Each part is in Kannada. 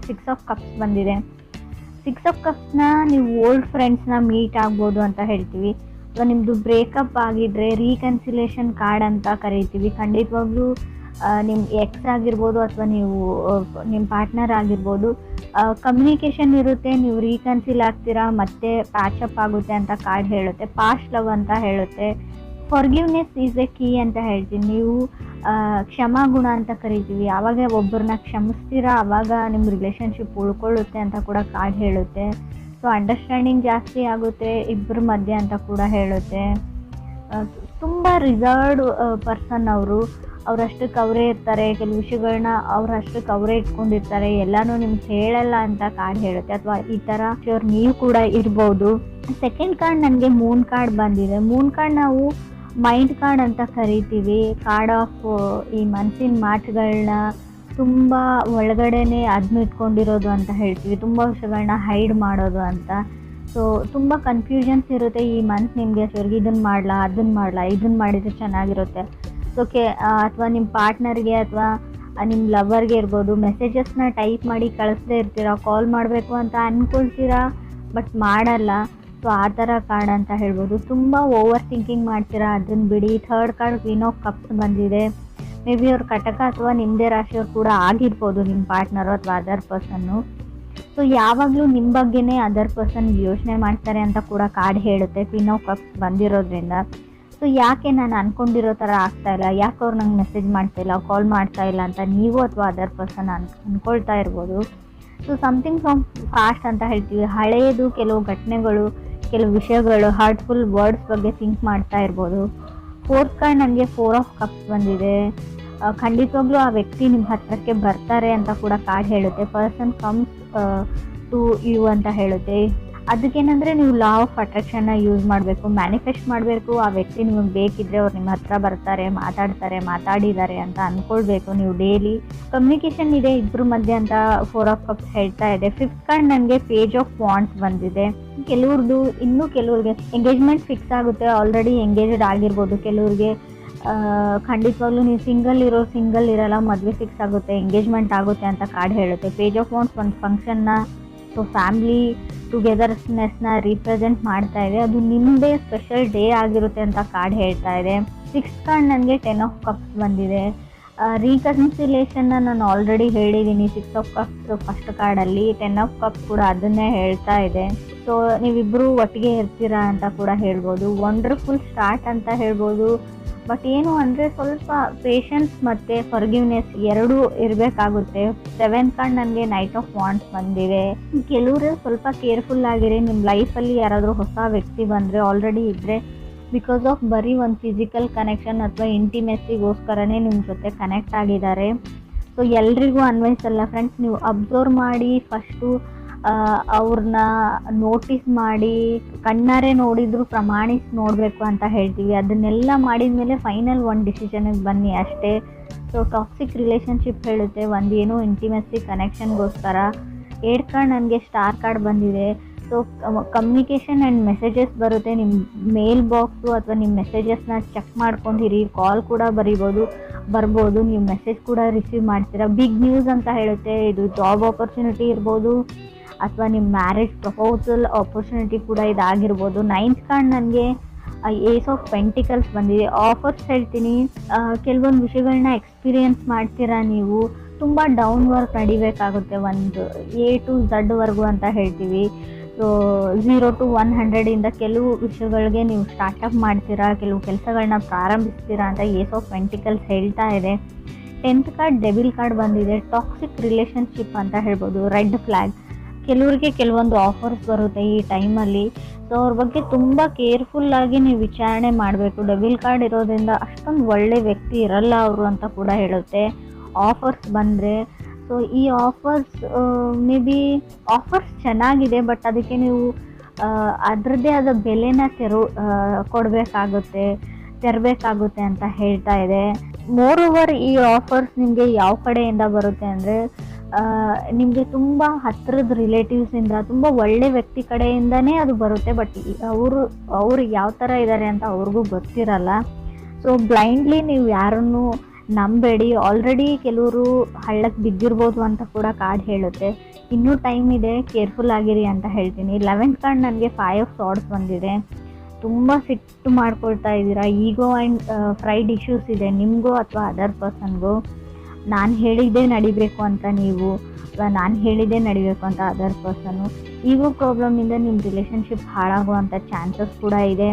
ಕಾರ್ಡ್ 6 ಆಫ್ ಕಪ್ಸ್ ಬಂದಿದೆ. 6 ಆಫ್ ಕಪ್ಸ್ನ ನೀವು ಓಲ್ಡ್ ಫ್ರೆಂಡ್ಸ್ನ ಮೀಟ್ ಆಗ್ಬೋದು ಅಂತ ಹೇಳ್ತೀವಿ. ಅಥವಾ ನಿಮ್ಮದು ಬ್ರೇಕಪ್ ಆಗಿದ್ರೆ ರೀಕನ್ಸಿಲೇಷನ್ ಕಾರ್ಡ್ ಅಂತ ಕರಿತೀವಿ. ಖಂಡಿತವಾಗ್ಲೂ ನಿಮ್ಮ ಎಕ್ಸ್ ಆಗಿರ್ಬೋದು ಅಥವಾ ನೀವು ನಿಮ್ಮ ಪಾರ್ಟ್ನರ್ ಆಗಿರ್ಬೋದು, ಕಮ್ಯುನಿಕೇಷನ್ ಇರುತ್ತೆ, ನೀವು ರೀಕನ್ಸಿಲ್ ಆಗ್ತೀರಾ, ಮತ್ತೆ ಪ್ಯಾಚಪ್ ಆಗುತ್ತೆ ಅಂತ ಕಾರ್ಡ್ ಹೇಳುತ್ತೆ. ಪಾಸ್ಟ್ ಲವ್ ಅಂತ ಹೇಳುತ್ತೆ. ಫಾರ್ಗಿವ್ನೆಸ್ ಈಸ್ ಎ ಕೀ ಅಂತ ಹೇಳ್ತೀನಿ. ನೀವು ಕ್ಷಮಾಗುಣ ಅಂತ ಕರಿತೀವಿ. ಆವಾಗ ಒಬ್ಬರನ್ನ ಕ್ಷಮಿಸ್ತೀರಾ, ಆವಾಗ ನಿಮ್ಮ ರಿಲೇಷನ್ಶಿಪ್ ಉಳ್ಕೊಳ್ಳುತ್ತೆ ಅಂತ ಕೂಡ ಕಾರ್ಡ್ ಹೇಳುತ್ತೆ. ಸೊ ಅಂಡರ್ಸ್ಟ್ಯಾಂಡಿಂಗ್ ಜಾಸ್ತಿ ಆಗುತ್ತೆ ಇಬ್ಬರ ಮಧ್ಯೆ ಅಂತ ಕೂಡ ಹೇಳುತ್ತೆ. ತುಂಬ ರಿಸರ್ವ್ಡ್ ಪರ್ಸನ್ ಅವರಷ್ಟಕ್ಕೆ ಅವರೇ ಇರ್ತಾರೆ. ಕೆಲವು ವಿಷಯಗಳನ್ನ ಅವರಷ್ಟಕ್ಕೆ ಅವರೇ ಇಟ್ಕೊಂಡಿರ್ತಾರೆ, ಎಲ್ಲನೂ ನಿಮ್ಗೆ ಹೇಳಲ್ಲ ಅಂತ ಕಾರ್ಡ್ ಹೇಳುತ್ತೆ. ಅಥವಾ ಈ ಥರ ನೀವು ಕೂಡ ಇರ್ಬೋದು. ಸೆಕೆಂಡ್ ಕಾರ್ಡ್ ನನಗೆ ಮೂನ್ ಕಾರ್ಡ್ ಬಂದಿದೆ. ಮೂನ್ ಕಾರ್ಡ್ ನಾವು ಮೈಂಡ್ ಕಾರ್ಡ್ ಅಂತ ಕರಿತೀವಿ. ಕಾರ್ಡ್ ಆಫ್ ಈ ಮನಸ್ಸಿನ ಮಾತುಗಳನ್ನ ತುಂಬ ಒಳಗಡೆನೆ ಇಟ್ಕೊಂಡಿರೋದು ಅಂತ ಹೇಳ್ತೀವಿ. ತುಂಬ ವಿಷಯಗಳನ್ನ ಹೈಡ್ ಮಾಡೋದು ಅಂತ. ಸೊ ತುಂಬ ಕನ್ಫ್ಯೂಷನ್ಸ್ ಇರುತ್ತೆ ಈ ಮಂತ್ ನಿಮಗೆ. ಸರಿಗೆ ಇದನ್ನು ಮಾಡಲಾ, ಅದನ್ನು ಮಾಡಲಾ, ಇದನ್ನು ಮಾಡಿದರೆ ಚೆನ್ನಾಗಿರುತ್ತೆ. ಸೊ ಅಥವಾ ನಿಮ್ಮ ಪಾರ್ಟ್ನರ್ಗೆ ಅಥವಾ ನಿಮ್ಮ ಲವರ್ಗೆ ಇರ್ಬೋದು, ಮೆಸೇಜಸ್ನ ಟೈಪ್ ಮಾಡಿ ಕಳಿಸ್ದೇ ಇರ್ತೀರಾ, ಕಾಲ್ ಮಾಡಬೇಕು ಅಂತ ಅಂದ್ಕೊಳ್ತೀರಾ ಬಟ್ ಮಾಡಲ್ಲ. ಸೊ ಆ ಥರ ಕಾರ್ಡ್ ಅಂತ ಹೇಳ್ಬೋದು. ತುಂಬ ಓವರ್ ಥಿಂಕಿಂಗ್ ಮಾಡ್ತೀರಾ, ಅದನ್ನು ಬಿಡಿ. Third card queen of cups ಬಂದಿದೆ. ಮೇ ಬಿ ಅವ್ರ ಕಟಕ ಅಥವಾ ನಿಮ್ಮದೇ ರಾಶಿಯವ್ರು ಕೂಡ ಆಗಿರ್ಬೋದು, ನಿಮ್ಮ ಪಾರ್ಟ್ನರು ಅಥವಾ ಅದರ್ ಪರ್ಸನ್ನು. ಸೊ ಯಾವಾಗಲೂ ನಿಮ್ಮ ಬಗ್ಗೆನೇ ಅದರ್ ಪರ್ಸನ್ ಯೋಚನೆ ಮಾಡ್ತಾರೆ ಅಂತ ಕೂಡ ಕಾರ್ಡ್ ಹೇಳುತ್ತೆ ಕ್ವೀನ್ ಆಫ್ ಕಪ್ಸ್ ಬಂದಿರೋದ್ರಿಂದ. ಸೊ ಯಾಕೆ ನಾನು ಅಂದ್ಕೊಂಡಿರೋ ಥರ ಆಗ್ತಾಯಿಲ್ಲ, ಯಾಕೆ ಅವ್ರು ನಂಗೆ ಮೆಸೇಜ್ ಮಾಡ್ತಾಯಿಲ್ಲ, ಕಾಲ್ ಮಾಡ್ತಾಯಿಲ್ಲ ಅಂತ ನೀವು ಅಥವಾ ಅದರ್ ಪರ್ಸನ್ ಅಂದ್ಕೊಳ್ತಾ ಇರ್ಬೋದು. ಸೊ ಸಮಥಿಂಗ್ ಫ್ರಮ್ ಫಾಸ್ಟ್ ಅಂತ ಹೇಳ್ತೀವಿ. ಹಳೆಯದು ಕೆಲವು ಘಟನೆಗಳು, ಕೆಲವು ವಿಷಯಗಳು, ಹಾರ್ಟ್ಫುಲ್ ವರ್ಡ್ಸ್ ಬಗ್ಗೆ ಥಿಂಕ್ ಮಾಡ್ತಾ ಇರ್ಬೋದು. ಫೋರ್ತ್ ಕಾರ್ಡ್ ನನಗೆ 4 ಆಫ್ ಕಪ್ಸ್ ಬಂದಿದೆ. ಖಂಡಿತವಾಗ್ಲೂ ಆ ವ್ಯಕ್ತಿ ನಿಮ್ಮ ಹತ್ರಕ್ಕೆ ಬರ್ತಾರೆ ಅಂತ ಕೂಡ ಕಾರ್ಡ್ ಹೇಳುತ್ತೆ. ಪರ್ಸನ್ ಕಮ್ಸ್ ಟು ಯು ಅಂತ ಹೇಳುತ್ತೆ. ಅದಕ್ಕೇನೆಂದರೆ ನೀವು ಲಾ ಆಫ್ ಅಟ್ರಾಕ್ಷನ್ನ ಯೂಸ್ ಮಾಡಬೇಕು, ಮ್ಯಾನಿಫೆಸ್ಟ್ ಮಾಡಬೇಕು. ಆ ವ್ಯಕ್ತಿ ನಿಮಗೆ ಬೇಕಿದ್ದರೆ ಅವ್ರು ನಿಮ್ಮ ಹತ್ರ ಬರ್ತಾರೆ, ಮಾತಾಡಿದ್ದಾರೆ ಅಂತ ಅಂದ್ಕೊಳ್ಬೇಕು ನೀವು ಡೈಲಿ. ಕಮ್ಯುನಿಕೇಷನ್ ಇದೆ ಇಬ್ಬರ ಮಧ್ಯೆ ಅಂತ 4 ಆಫ್ ಕಪ್ಸ್ ಹೇಳ್ತಾ ಇದೆ. ಫಿಫ್ತ್ ಕಾರ್ಡ್ ನನಗೆ ಪೇಜ್ ಆಫ್ ವಾಂಡ್ಸ್ ಬಂದಿದೆ. ಕೆಲವ್ರದ್ದು ಇನ್ನೂ ಕೆಲವ್ರಿಗೆ ಎಂಗೇಜ್ಮೆಂಟ್ ಫಿಕ್ಸ್ ಆಗುತ್ತೆ, ಆಲ್ರೆಡಿ ಎಂಗೇಜ್ಡ್ ಆಗಿರ್ಬೋದು. ಕೆಲವ್ರಿಗೆ ಖಂಡಿತವಾಗ್ಲೂ ನೀವು ಸಿಂಗಲ್ ಇರಲ್ಲ, ಮದುವೆ ಫಿಕ್ಸ್ ಆಗುತ್ತೆ, ಎಂಗೇಜ್ಮೆಂಟ್ ಆಗುತ್ತೆ ಅಂತ ಕಾರ್ಡ್ ಹೇಳುತ್ತೆ. ಪೇಜ್ ಆಫ್ ವಾಂಡ್ಸ್ ಒಂದು ಫಂಕ್ಷನ್ನ, ಸೊ ಫ್ಯಾಮಿಲಿ ಟುಗೆದರ್ನೆಸ್ನ ರೀಪ್ರೆಸೆಂಟ್ ಮಾಡ್ತಾ ಇದೆ. ಅದು ನಿಮ್ಮದೇ ಸ್ಪೆಷಲ್ ಡೇ ಆಗಿರುತ್ತೆ ಅಂತ ಕಾರ್ಡ್ ಹೇಳ್ತಾ ಇದೆ. 6th ಕಾರ್ಡ್ ನನಗೆ 10 ಆಫ್ ಕಪ್ಸ್ ಬಂದಿದೆ. ರೀಕನ್ಸಿಲೇಷನ್ನ ನಾನು ಆಲ್ರೆಡಿ ಹೇಳಿದ್ದೀನಿ 6 ಆಫ್ ಕಪ್ಸ್ ಫಸ್ಟ್ ಕಾರ್ಡಲ್ಲಿ. 10 ಆಫ್ ಕಪ್ಸ್ ಕೂಡ ಅದನ್ನೇ ಹೇಳ್ತಾ ಇದೆ. ಸೊ ನೀವಿಬ್ಬರು ಒಟ್ಟಿಗೆ ಇರ್ತೀರಾ ಅಂತ ಕೂಡ ಹೇಳ್ಬೋದು. ವಂಡರ್ಫುಲ್ ಸ್ಟಾರ್ಟ್ ಅಂತ ಹೇಳ್ಬೋದು. ಬಟ್ ಏನು ಅಂದರೆ ಸ್ವಲ್ಪ ಪೇಷನ್ಸ್ ಮತ್ತು ಫರ್ಗಿವ್ನೆಸ್ ಎರಡೂ ಇರಬೇಕಾಗುತ್ತೆ. 7th ಕಾರ್ಡ್ ನನಗೆ ನೈಟ್ ಆಫ್ ವಾಂಡ್ಸ್ ಬಂದಿದೆ. ಕೆಲವರು ಸ್ವಲ್ಪ ಕೇರ್ಫುಲ್ ಆಗಿರಿ. ನಿಮ್ಮ ಲೈಫಲ್ಲಿ ಯಾರಾದರೂ ಹೊಸ ವ್ಯಕ್ತಿ ಬಂದರೆ, ಆಲ್ರೆಡಿ ಇದ್ದರೆ, ಬಿಕಾಸ್ ಆಫ್ ಬರೀ ಒಂದು ಫಿಸಿಕಲ್ ಕನೆಕ್ಷನ್ ಅಥವಾ ಇಂಟಿಮೆಸಿಗೋಸ್ಕರನೇ ನಿಮ್ಮ ಜೊತೆ ಕನೆಕ್ಟ್ ಆಗಿದ್ದಾರೆ. ಸೊ ಎಲ್ರಿಗೂ ಅನ್ವಯಿಸಲ್ಲ ಫ್ರೆಂಡ್ಸ್. ನೀವು ಅಬ್ಸರ್ವ್ ಮಾಡಿ ಫಸ್ಟು ಅವ್ರನ್ನ ನೋಟಿಸ್ ಮಾಡಿ, ಕಣ್ಣಾರೆ ನೋಡಿದ್ರು ಪ್ರಮಾಣಿಸಿ ನೋಡಬೇಕು ಅಂತ ಹೇಳ್ತೀವಿ. ಅದನ್ನೆಲ್ಲ ಮಾಡಿದ ಮೇಲೆ ಫೈನಲ್ ಒಂದು ಡಿಸಿಷನ್ಗೆ ಬನ್ನಿ ಅಷ್ಟೇ. ಸೊ ಟಾಕ್ಸಿಕ್ ರಿಲೇಷನ್ಶಿಪ್ ಹೇಳುತ್ತೆ, ಒಂದೇನೋ ಇಂಟಿಮೆಸಿ ಕನೆಕ್ಷನ್ಗೋಸ್ಕರ. 8th ಕಾರ್ಡ್ ನನಗೆ ಸ್ಟಾರ್ ಕಾರ್ಡ್ ಬಂದಿದೆ. ಸೊ ಕಮ್ಯುನಿಕೇಷನ್ ಆ್ಯಂಡ್ ಮೆಸೇಜಸ್ ಬರುತ್ತೆ. ನಿಮ್ಮ ಮೇಲ್ ಬಾಕ್ಸು ಅಥವಾ ನಿಮ್ಮ ಮೆಸೇಜಸ್ನ ಚೆಕ್ ಮಾಡ್ಕೊಂಡಿರಿ. ಕಾಲ್ ಕೂಡ ಬರ್ಬೋದು, ನೀವು ಮೆಸೇಜ್ ಕೂಡ ರಿಸೀವ್ ಮಾಡ್ತೀರಾ. ಬಿಗ್ ನ್ಯೂಸ್ ಅಂತ ಹೇಳುತ್ತೆ. ಇದು ಜಾಬ್ ಆಪರ್ಚುನಿಟಿ ಇರ್ಬೋದು ಅಥವಾ ನಿಮ್ಮ ಮ್ಯಾರೇಜ್ ಪ್ರಪೋಸಲ್ ಆಪರ್ಚುನಿಟಿ ಕೂಡ ಇದಾಗಿರ್ಬೋದು. 9th ಕಾರ್ಡ್ ನನಗೆ ಏಸ್ ಆಫ್ ಪೆಂಟಿಕಲ್ಸ್ ಬಂದಿದೆ. ಆಫರ್ಸ್ ಹೇಳ್ತೀನಿ. ಕೆಲವೊಂದು ವಿಷಯಗಳನ್ನ ಎಕ್ಸ್ಪೀರಿಯೆನ್ಸ್ ಮಾಡ್ತೀರಾ ನೀವು. ತುಂಬ ಡೌನ್ ವರ್ಕ್ ನಡಿಬೇಕಾಗುತ್ತೆ, ಒಂದು A to Z ವರೆಗೂ ಅಂತ ಹೇಳ್ತೀವಿ. ಸೊ 0 to 100 ಕೆಲವು ವಿಷಯಗಳಿಗೆ ನೀವು ಸ್ಟಾರ್ಟಪ್ ಮಾಡ್ತೀರಾ, ಕೆಲವು ಕೆಲಸಗಳನ್ನ ಪ್ರಾರಂಭಿಸ್ತೀರಾ ಅಂತ ಏಸ್ ಆಫ್ ಪೆಂಟಿಕಲ್ಸ್ ಹೇಳ್ತಾ ಇದೆ. 10th ಕಾರ್ಡ್ ಡೆವಿಲ್ ಕಾರ್ಡ್ ಬಂದಿದೆ. ಟಾಕ್ಸಿಕ್ ರಿಲೇಷನ್ಶಿಪ್ ಅಂತ ಹೇಳ್ಬೋದು. Red flag. ಕೆಲವರಿಗೆ ಕೆಲವೊಂದು ಆಫರ್ಸ್ ಬರುತ್ತೆ ಈ ಟೈಮಲ್ಲಿ. ಸೊ ಅವ್ರ ಬಗ್ಗೆ ತುಂಬ ಕೇರ್ಫುಲ್ಲಾಗಿ ನೀವು ವಿಚಾರಣೆ ಮಾಡಬೇಕು. ಡೆವಿಲ್ ಕಾರ್ಡ್ ಇರೋದ್ರಿಂದ ಅಷ್ಟೊಂದು ಒಳ್ಳೆ ವ್ಯಕ್ತಿ ಇರಲ್ಲ ಅವರು ಅಂತ ಕೂಡ ಹೇಳುತ್ತೆ. ಆಫರ್ಸ್ ಬಂದರೆ, ಸೊ ಈ ಆಫರ್ಸ್ ಮೇ ಬಿ ಆಫರ್ಸ್ ಚೆನ್ನಾಗಿದೆ, ಬಟ್ ಅದಕ್ಕೆ ನೀವು ಅದರದ್ದೇ ಆದ ಬೆಲೆನ ತೆರಬೇಕಾಗುತ್ತೆ ಅಂತ ಹೇಳ್ತಾ ಇದೆ. ಮೋರ್ ಓವರ್ ಈ ಆಫರ್ಸ್ ನಿಮಗೆ ಯಾವ ಕಡೆಯಿಂದ ಬರುತ್ತೆ ಅಂದರೆ, ನಿಮಗೆ ತುಂಬ ಹತ್ತಿರದ ರಿಲೇಟಿವ್ಸಿಂದ, ತುಂಬ ಒಳ್ಳೆ ವ್ಯಕ್ತಿ ಕಡೆಯಿಂದನೇ ಅದು ಬರುತ್ತೆ. ಬಟ್ ಅವರು ಯಾವ ಥರ ಇದ್ದಾರೆ ಅಂತ ಅವ್ರಿಗೂ ಗೊತ್ತಿರಲ್ಲ. ಸೊ ಬ್ಲೈಂಡ್ಲಿ ನೀವು ಯಾರನ್ನು ನಂಬೇಡಿ. ಆಲ್ರೆಡಿ ಕೆಲವರು ಹಳ್ಳಕ್ಕೆ ಬಿದ್ದಿರ್ಬೋದು ಅಂತ ಕೂಡ ಕಾರ್ಡ್ ಹೇಳುತ್ತೆ. ಇನ್ನೂ ಟೈಮ್ ಇದೆ, ಕೇರ್ಫುಲ್ ಆಗಿರಿ ಅಂತ ಹೇಳ್ತೀನಿ. 11th ಕಾರ್ಡ್ ನನಗೆ 5 ಆಫ್ ಸಾರ್ಡ್ಸ್ ಬಂದಿದೆ. ತುಂಬ ಸಿಟ್ಟು ಮಾಡ್ಕೊಳ್ತಾ ಇದ್ದೀರಾ, ಈಗೋ ಆ್ಯಂಡ್ ಪ್ರೈಡ್ ಇಶ್ಯೂಸ್ ಇದೆ ನಿಮಗೂ ಅಥವಾ ಅದರ್ ಪರ್ಸನ್ಗೂ. ನಾನು ಹೇಳಿದ್ದೇ ನಡಿಬೇಕು ಅಂತ ನೀವು, ಅಥವಾ ನಾನು ಹೇಳಿದ್ದೇ ನಡಿಬೇಕು ಅಂತ ಅದರ್ ಪರ್ಸನ್ನು. ಈಗೋ ಪ್ರಾಬ್ಲಮಿಂದ ನಿಮ್ಮ ರಿಲೇಷನ್ಶಿಪ್ ಹಾಳಾಗುವಂಥ ಚಾನ್ಸಸ್ ಕೂಡ ಇದೆ.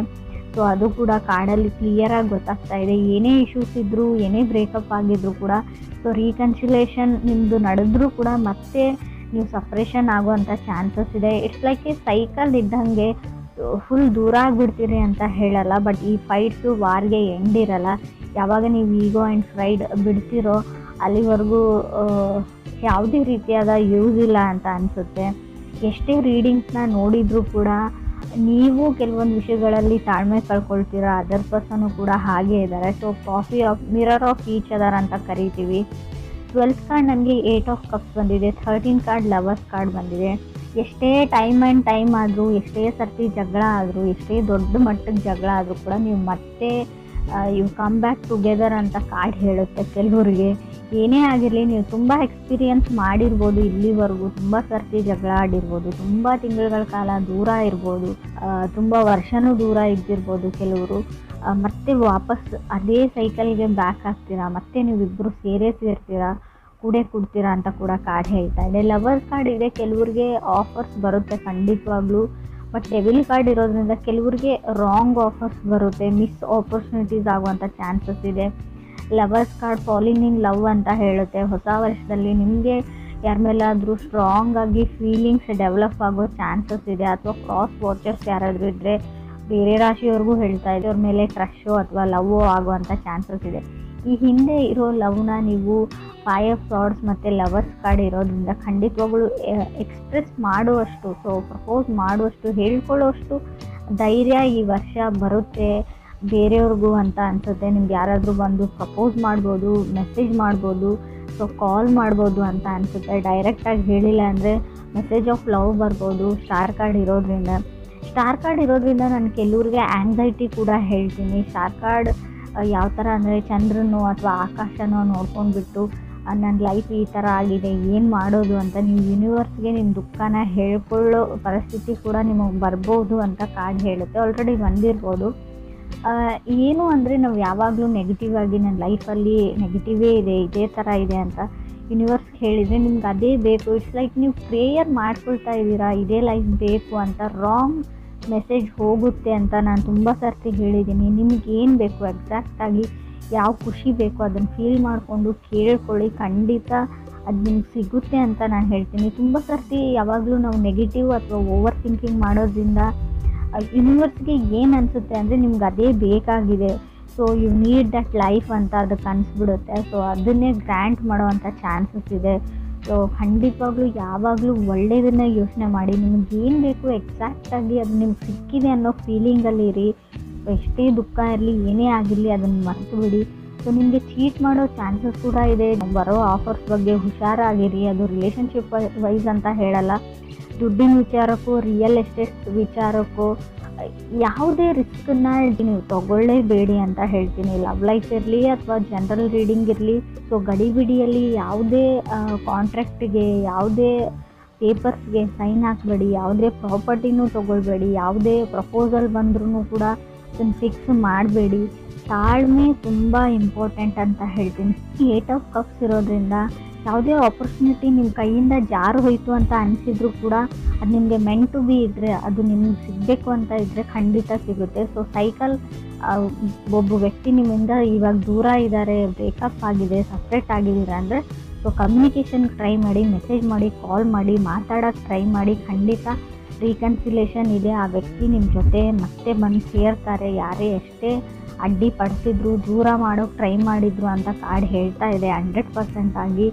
ಸೊ ಅದು ಕೂಡ ಕಾರ್ಡಲ್ಲಿ ಕ್ಲಿಯರಾಗಿ ಗೊತ್ತಾಗ್ತಾ ಇದೆ. ಏನೇ ಇಶ್ಯೂಸ್ ಇದ್ದರೂ, ಏನೇ ಬ್ರೇಕಪ್ ಆಗಿದ್ರು ಕೂಡ, ಸೊ ರೀಕನ್ಸಿಲೇಷನ್ ನಿಮ್ಮದು ನಡೆದ್ರೂ ಕೂಡ ಮತ್ತೆ ನೀವು ಸಪ್ರೇಷನ್ ಆಗುವಂಥ ಚಾನ್ಸಸ್ ಇದೆ. ಇಟ್ಸ್ ಲೈಕ್ ಎ ಸೈಕಲ್ ಇದ್ದಂಗೆ. ಫುಲ್ ದೂರ ಆಗಿಬಿಡ್ತೀರಿ ಅಂತ ಹೇಳಲ್ಲ, ಬಟ್ ಈ ಫೈಟ್ಸು ವಾರ್ಗೆ ಎಂಡ್ ಇರಲ್ಲ. ಯಾವಾಗ ನೀವು ಈಗೋ ಆ್ಯಂಡ್ ಪ್ರೈಡ್ ಬಿಡ್ತಿರೋ ಅಲ್ಲಿವರೆಗೂ ಯಾವುದೇ ರೀತಿಯಾದ ಯೂಸ್ ಇಲ್ಲ ಅಂತ ಅನಿಸುತ್ತೆ. ಎಷ್ಟೇ ರೀಡಿಂಗ್ಸ್ನ ನೋಡಿದರೂ ಕೂಡ ನೀವು ಕೆಲವೊಂದು ವಿಷಯಗಳಲ್ಲಿ ತಾಳ್ಮೆ ಕಳ್ಕೊಳ್ತೀರಾ, ಅದರ್ ಪರ್ಸನು ಕೂಡ ಹಾಗೇ ಇದ್ದಾರೆ. So coffee of mirror of each other ಅಂತ ಕರಿತೀವಿ. 12th ಕಾರ್ಡ್ ನನಗೆ 8 ಆಫ್ ಕಪ್ಸ್ ಬಂದಿದೆ. 13th ಕಾರ್ಡ್ ಲವರ್ಸ್ ಕಾರ್ಡ್ ಬಂದಿದೆ. ಎಷ್ಟೇ ಟೈಮ್ ಆದರೂ, ಎಷ್ಟೇ ಸರ್ತಿ ಜಗಳ ಆದರೂ, ಎಷ್ಟೇ ದೊಡ್ಡ ಮಟ್ಟದ ಜಗಳ ಆದರೂ ಕೂಡ ನೀವು ಮತ್ತೆ ಯು ಕಮ್ ಬ್ಯಾಕ್ ಟುಗೆದರ್ ಅಂತ ಕಾರ್ಡ್ ಹೇಳುತ್ತೆ ಕೆಲವರಿಗೆ. ಏನೇ ಆಗಿರಲಿ, ನೀವು ತುಂಬ ಎಕ್ಸ್ಪೀರಿಯನ್ಸ್ ಮಾಡಿರ್ಬೋದು ಇಲ್ಲಿವರೆಗೂ, ತುಂಬ ಸರ್ತಿ ಜಗಳ ಆಡಿರ್ಬೋದು, ತುಂಬ ತಿಂಗಳುಗಳ ಕಾಲ ದೂರ ಇರ್ಬೋದು, ತುಂಬ ವರ್ಷನೂ ದೂರ ಇದ್ದಿರ್ಬೋದು ಕೆಲವರು. ಮತ್ತೆ ವಾಪಸ್ ಅದೇ ಸೈಕಲ್ಗೆ ಬ್ಯಾಕ್ ಆಗ್ತೀರಾ, ಮತ್ತೆ ನೀವಿಬ್ಬರು ಸೇರ್ತೀರಾ, ಕೂಡ್ತೀರಾ ಅಂತ ಕೂಡ ಕಾರ್ಡ್ ಹೇಳ್ತಾ ಇದೆ. ಲವರ್ಸ್ ಕಾರ್ಡ್ ಇದೆ, ಕೆಲವ್ರಿಗೆ ಆಫರ್ಸ್ ಬರುತ್ತೆ ಖಂಡಿತವಾಗ್ಲೂ. ಬಟ್ ಡೆವಿಲ್ ಕಾರ್ಡ್ ಇರೋದ್ರಿಂದ ಕೆಲವ್ರಿಗೆ ರಾಂಗ್ ಆಫರ್ಸ್ ಬರುತ್ತೆ, ಮಿಸ್ ಆಪರ್ಚುನಿಟೀಸ್ ಆಗುವಂಥ ಚಾನ್ಸಸ್ ಇದೆ. Lovers card falling in love ಅಂತ ಹೇಳುತ್ತೆ. ಹೊಸ ವರ್ಷದಲ್ಲಿ ನಿಮಗೆ ಯಾರ ಮೇಲಾದರೂ ಸ್ಟ್ರಾಂಗ್ ಆಗಿ ಫೀಲಿಂಗ್ಸ್ ಡೆವಲಪ್ ಆಗೋ ಚಾನ್ಸಸ್ ಇದೆ. ಅಥವಾ ಕ್ರಾಸ್ ವಾಚರ್ಸ್ ಯಾರಾದರೂ ಇದ್ದರೆ, ಬೇರೆ ರಾಶಿಯವ್ರಿಗೂ ಹೇಳ್ತಾ ಇದೆ, ಅವ್ರ ಮೇಲೆ ಕ್ರಶೋ ಅಥವಾ ಲವ್ವೋ ಆಗುವಂಥ ಚಾನ್ಸಸ್ ಇದೆ. ಈ ಹಿಂದೆ ಇರೋ ಲವ್ನ ನೀವು 5 ಆಫ್ ಸಾರ್ಡ್ಸ್ ಮತ್ತು ಲವರ್ಸ್ ಕಾರ್ಡ್ ಇರೋದ್ರಿಂದ ಖಂಡಿತವಾಗ್ಲೂ ಎಕ್ಸ್ಪ್ರೆಸ್ ಮಾಡುವಷ್ಟು, ಸೊ ಪ್ರಪೋಸ್ ಮಾಡುವಷ್ಟು, ಹೇಳ್ಕೊಳ್ಳೋಷ್ಟು ಧೈರ್ಯ ಈ ವರ್ಷ ಬರುತ್ತೆ ಬೇರೆಯವ್ರಿಗೂ ಅಂತ ಅನಿಸುತ್ತೆ. ನಿಮ್ಗೆ ಯಾರಾದರೂ ಬಂದು ಪ್ರಪೋಸ್ ಮಾಡ್ಬೋದು, ಮೆಸೇಜ್ ಮಾಡ್ಬೋದು, ಸೊ ಕಾಲ್ ಮಾಡ್ಬೋದು ಅಂತ ಅನಿಸುತ್ತೆ. ಡೈರೆಕ್ಟಾಗಿ ಹೇಳಿಲ್ಲ ಅಂದರೆ ಮೆಸೇಜ್ ಆಫ್ ಲವ್ ಬರ್ಬೋದು ಸ್ಟಾರ್ ಕಾರ್ಡ್ ಇರೋದ್ರಿಂದ. ಸ್ಟಾರ್ ಕಾರ್ಡ್ ಇರೋದ್ರಿಂದ ನಾನು ಕೆಲವ್ರಿಗೆ ಆ್ಯಂಗ್ಸೈಟಿ ಕೂಡ ಹೇಳ್ತೀನಿ. ಸ್ಟಾರ್ ಕಾರ್ಡ್ ಯಾವ ಥರ ಅಂದರೆ ಚಂದ್ರನೋ ಅಥವಾ ಆಕಾಶನೋ ನೋಡ್ಕೊಂಡ್ಬಿಟ್ಟು ನನ್ನ ಲೈಫ್ ಈ ಥರ ಆಗಿದೆ, ಏನು ಮಾಡೋದು ಅಂತ ನೀವು ಯೂನಿವರ್ಸ್ಗೆ ನಿಮ್ಮ ದುಃಖನ ಹೇಳ್ಕೊಳ್ಳೋ ಪರಿಸ್ಥಿತಿ ಕೂಡ ನಿಮಗೆ ಬರ್ಬೋದು ಅಂತ ಕಾರ್ಡ್ ಹೇಳುತ್ತೆ. ಆಲ್ರೆಡಿ ಬಂದಿರ್ಬೋದು. ಏನು ಅಂದರೆ ನಾವು ಯಾವಾಗಲೂ ನೆಗೆಟಿವ್ ಆಗಿ ನನ್ನ ಲೈಫಲ್ಲಿ ನೆಗೆಟಿವೇ ಇದೆ, ಇದೇ ಥರ ಇದೆ ಅಂತ ಯೂನಿವರ್ಸ್ಗೆ ಹೇಳಿದರೆ ನಿಮ್ಗೆ ಅದೇ ಬೇಕು. ಇಟ್ಸ್ ಲೈಕ್ ನೀವು ಪ್ರೇಯರ್ ಮಾಡ್ಕೊಳ್ತಾ ಇದ್ದೀರಾ, ಇದೇ ಲೈಫ್ ಬೇಕು ಅಂತ. ರಾಂಗ್ ಮೆಸೇಜ್ ಹೋಗುತ್ತೆ ಅಂತ ನಾನು ತುಂಬ ಸರ್ತಿ ಹೇಳಿದ್ದೀನಿ. ನಿಮ್ಗೆ ಏನು ಬೇಕು, ಎಕ್ಸಾಕ್ಟಾಗಿ ಯಾವ ಖುಷಿ ಬೇಕು ಅದನ್ನು ಫೀಲ್ ಮಾಡಿಕೊಂಡು ಕೇಳ್ಕೊಳ್ಳಿ, ಖಂಡಿತ ಅದು ನಿಮ್ಗೆ ಸಿಗುತ್ತೆ ಅಂತ ನಾನು ಹೇಳ್ತೀನಿ. ತುಂಬ ಸರ್ತಿ ಯಾವಾಗಲೂ ನಾವು ನೆಗೆಟಿವ್ ಅಥವಾ ಓವರ್ ಥಿಂಕಿಂಗ್ ಮಾಡೋದ್ರಿಂದ ಯೂನಿವರ್ಸ್ಗೆ ಏನು ಅನಿಸುತ್ತೆ ಅಂದರೆ ನಿಮ್ಗೆ ಅದೇ ಬೇಕಾಗಿದೆ, so you need that life ಅಂತ ಅದಕ್ಕೆ ಅನಿಸ್ಬಿಡುತ್ತೆ. ಸೊ ಅದನ್ನೇ ಗ್ರ್ಯಾಂಟ್ ಮಾಡೋವಂಥ ಚಾನ್ಸಸ್ ಇದೆ. ಸೊ ಖಂಡಿತವಾಗ್ಲೂ ಯಾವಾಗಲೂ ಒಳ್ಳೆಯದನ್ನು ಯೋಚನೆ ಮಾಡಿ, ನಿಮ್ಗೆ ಏನು ಬೇಕು ಎಕ್ಸಾಕ್ಟಾಗಿ ಅದು ನಿಮ್ಗೆ ಸಿಕ್ಕಿದೆ ಅನ್ನೋ ಫೀಲಿಂಗಲ್ಲಿ ಇರಿ. ಎಷ್ಟೇ ದುಃಖ ಇರಲಿ, ಏನೇ ಆಗಿರಲಿ ಅದನ್ನು ಮರೆತು ಬಿಡಿ. ಸೊ ನಿಮಗೆ ಚೀಟ್ ಮಾಡೋ ಚಾನ್ಸಸ್ ಕೂಡ ಇದೆ. ಬರೋ ಆಫರ್ಸ್ ಬಗ್ಗೆ ಹುಷಾರಾಗಿರಿ. ಅದು ರಿಲೇಷನ್ಶಿಪ್ ವೈಸ್ ಅಂತ ಹೇಳಲ್ಲ, ದುಡ್ಡಿನ ವಿಚಾರಕ್ಕೂ, ರಿಯಲ್ ಎಸ್ಟೇಟ್ ವಿಚಾರಕ್ಕೂ ಯಾವುದೇ ರಿಸ್ಕನ್ನ ನೀವು ತಗೊಳ್ಳೇಬೇಡಿ ಅಂತ ಹೇಳ್ತೀನಿ. ಲವ್ ಲೈಫ್ ಇರಲಿ ಅಥವಾ ಜನರಲ್ ರೀಡಿಂಗ್ ಇರಲಿ, ಸೊ ಗಡಿಬಿಡಿಯಲ್ಲಿ ಯಾವುದೇ ಕಾಂಟ್ರಾಕ್ಟಿಗೆ, ಯಾವುದೇ ಪೇಪರ್ಸ್ಗೆ ಸೈನ್ ಹಾಕಬೇಡಿ, ಯಾವುದೇ ಪ್ರಾಪರ್ಟಿನೂ ತೊಗೊಳ್ಬೇಡಿ, ಯಾವುದೇ ಪ್ರಪೋಸಲ್ ಬಂದ್ರೂ ಕೂಡ ಅದನ್ನು ಫಿಕ್ಸ್ ಮಾಡಬೇಡಿ. ತಾಳ್ಮೆ ತುಂಬ ಇಂಪಾರ್ಟೆಂಟ್ ಅಂತ ಹೇಳ್ತೀನಿ. 8 ಆಫ್ ಕಪ್ಸ್ ಇರೋದ್ರಿಂದ ಯಾವುದೇ ಆಪರ್ಚುನಿಟಿ ನಿಮ್ಮ ಕೈಯಿಂದ ಜಾರು ಹೋಯಿತು ಅಂತ ಅನಿಸಿದ್ರು ಕೂಡ ಅದು ನಿಮಗೆ ಮೆಂಟ್ ಟು ಬಿ ಇದ್ದರೆ, ಅದು ನಿಮ್ಗೆ ಸಿಗಬೇಕು ಅಂತ ಇದ್ದರೆ ಖಂಡಿತ ಸಿಗುತ್ತೆ. ಸೊ ಸೈಕಲ್, ಒಬ್ಬ ವ್ಯಕ್ತಿ ನಿಮ್ಮಿಂದ ಇವಾಗ ದೂರ ಇದ್ದಾರೆ, ಬ್ರೇಕಪ್ ಆಗಿದೆ, ಸಪ್ರೇಟ್ ಆಗಿದ್ದೀರಾ ಅಂದರೆ ಸೊ ಕಮ್ಯುನಿಕೇಷನ್ಗೆ ಟ್ರೈ ಮಾಡಿ, ಮೆಸೇಜ್ ಮಾಡಿ, ಕಾಲ್ ಮಾಡಿ, ಮಾತಾಡೋಕ್ಕೆ ಟ್ರೈ ಮಾಡಿ. ಖಂಡಿತ ರೀಕನ್ಸಿಲೇಷನ್ ಇದೆ. ಆ ವ್ಯಕ್ತಿ ನಿಮ್ಮ ಜೊತೆ ಮತ್ತೆ ಬಂದು ಸೇರ್ತಾರೆ. ಯಾರೇ ಎಷ್ಟೇ ಅಡ್ಡಿಪಡಿಸಿದ್ರು, ದೂರ ಮಾಡೋಕ್ಕೆ ಟ್ರೈ ಮಾಡಿದ್ರು ಅಂತ ಕಾರ್ಡ್ ಹೇಳ್ತಾ ಇದೆ 100% ಆಗಿ.